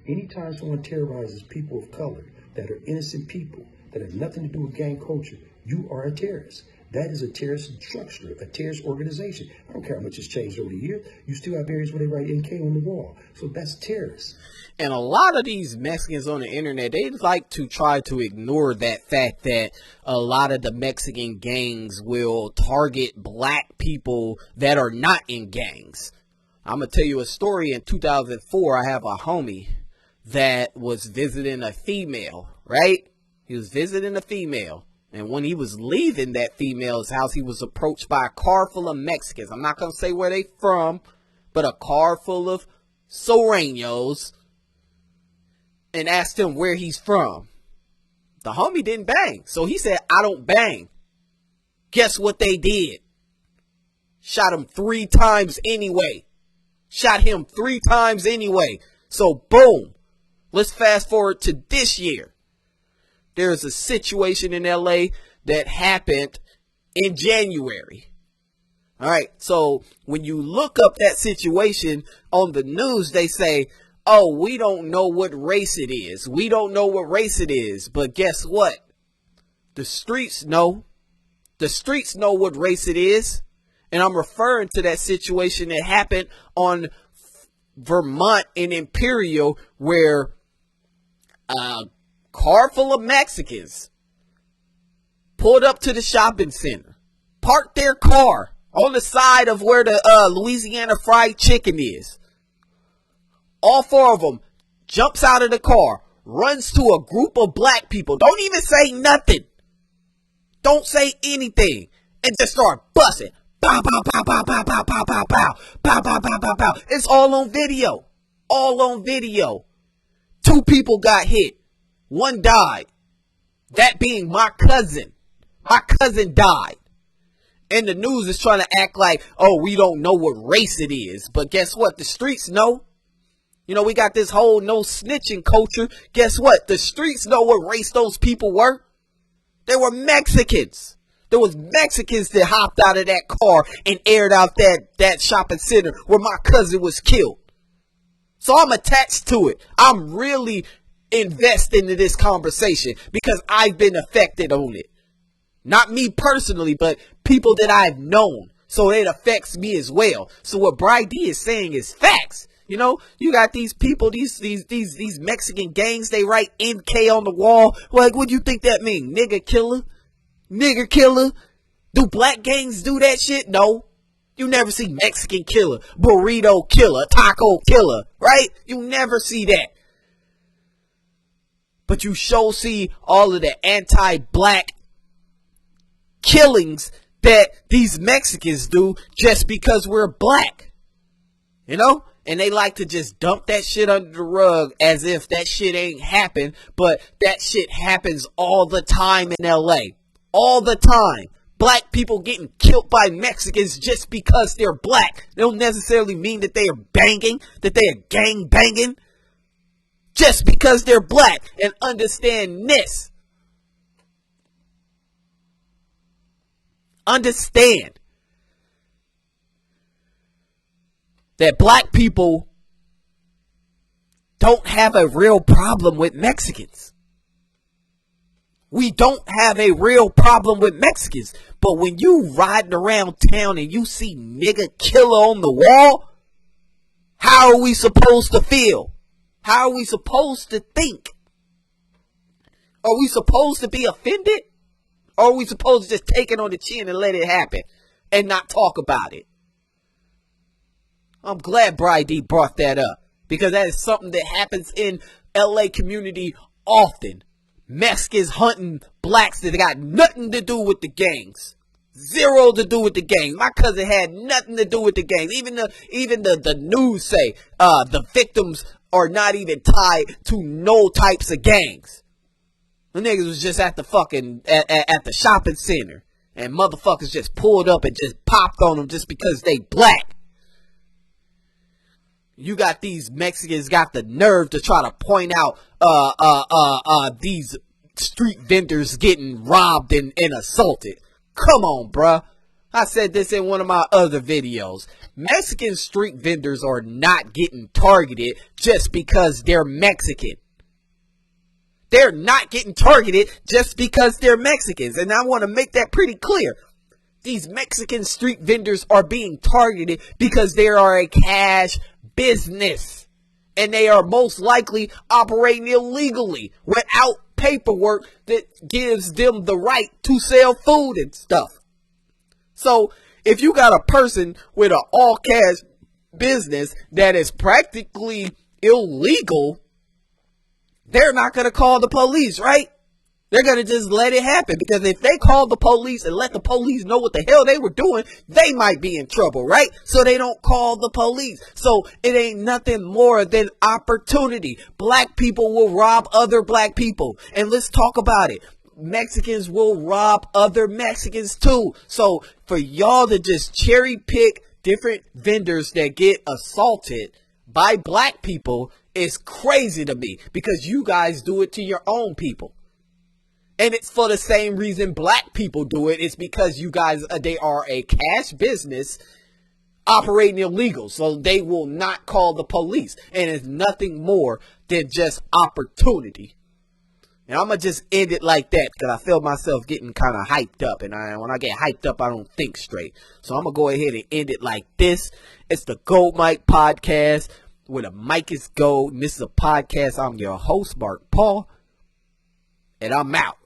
Anytime someone terrorizes people of color that are innocent people that have nothing to do with gang culture, you are a terrorist. That is a terrorist structure, a terrorist organization. I don't care how much it's changed over the years. You still have areas where they write NK on the wall. So that's terrorists. And a lot of these Mexicans on the internet, they like to try to ignore that fact that a lot of the Mexican gangs will target black people that are not in gangs. I'm going to tell you a story. In 2004, I have a homie that was visiting a female, right? He was visiting a female. And when he was leaving that female's house, he was approached by a car full of Mexicans. I'm not going to say where they from, but a car full of Soreños, and asked him where he's from. The homie didn't bang. So he said, I don't bang. Guess what they did? Shot him 3 times anyway. Shot him 3 times anyway. So boom. Let's fast forward to this year. There's a situation in LA that happened in January. All right. So when you look up that situation on the news, they say, oh, we don't know what race it is. We don't know what race it is. But guess what? The streets know. The streets know what race it is. And I'm referring to that situation that happened on Vermont and Imperial, where car full of Mexicans pulled up to the shopping center, parked their car on the side of where the Louisiana Fried Chicken is. All 4 of them jumps out of the car, runs to a group of black people, don't even say nothing, don't say anything, and just start busting. Pow, pow, pow, pow, pow, pow, pow, pow, pow, pow, pow, pow, pow, pow. It's all on video. All on video. 2 people got hit. 1 died. That being my cousin. My cousin died. And the news is trying to act like, oh, we don't know what race it is. But guess what? The streets know. You know, we got this whole no snitching culture. Guess what? The streets know what race those people were. They were Mexicans. There was Mexicans that hopped out of that car and aired out that shopping center where my cousin was killed. So I'm attached to it. I'm really invested in this conversation because I've been affected on it. Not me personally, but people that I've known. So it affects me as well. So what Bry Dee is saying is facts. You know, you got these people, these Mexican gangs, they write NK on the wall. Like, what do you think that mean? Nigger killer? Nigger killer? Do black gangs do that shit? No. You never see Mexican killer, burrito killer, taco killer, right? You never see that. But you sure see all of the anti-black killings that these Mexicans do just because we're black. You know? And they like to just dump that shit under the rug as if that shit ain't happened. But that shit happens all the time in LA. All the time. Black people getting killed by Mexicans just because they're black. They don't necessarily mean that they are banging, that they are gang banging. Just because they're black. And understand this. Understand that black people don't have a real problem with Mexicans. We don't have a real problem with Mexicans. But when you riding around town and you see nigga killer on the wall, how are we supposed to feel? How are we supposed to think? Are we supposed to be offended? Or are we supposed to just take it on the chin and let it happen and not talk about it? I'm glad Bry Dee brought that up, because that is something that happens in LA community often. Mexicans hunting blacks that got nothing to do with the gangs. Zero to do with the gangs. My cousin had nothing to do with the gangs. Even the news say the victims are not even tied to no types of gangs. The niggas was just at the fucking at the shopping center, and motherfuckers just pulled up and just popped on them just because they black. You got these Mexicans got the nerve to try to point out these street vendors getting robbed and assaulted. Come on, bruh. I said this in one of my other videos. Mexican street vendors are not getting targeted just because they're Mexican. They're not getting targeted just because they're Mexicans. And I want to make that pretty clear. These Mexican street vendors are being targeted because they are a cash business. And they are most likely operating illegally without paperwork that gives them the right to sell food and stuff. So if you got a person with an all cash business that is practically illegal, they're not going to call the police, right? They're going to just let it happen, because if they call the police and let the police know what the hell they were doing, they might be in trouble, right? So they don't call the police. So it ain't nothing more than opportunity. Black people will rob other black people. And let's talk about it. Mexicans will rob other Mexicans too. So for y'all to just cherry pick different vendors that get assaulted by black people is crazy to me, because you guys do it to your own people. And it's for the same reason black people do it. It's because you guys, they are a cash business operating illegal. So they will not call the police. And it's nothing more than just opportunity. And I'm going to just end it like that, because I feel myself getting kind of hyped up. And when I get hyped up, I don't think straight. So I'm going to go ahead and end it like this. It's the Gold Mike Podcast, where the mic is gold. And this is a podcast. I'm your host, Mark Paul. And I'm out.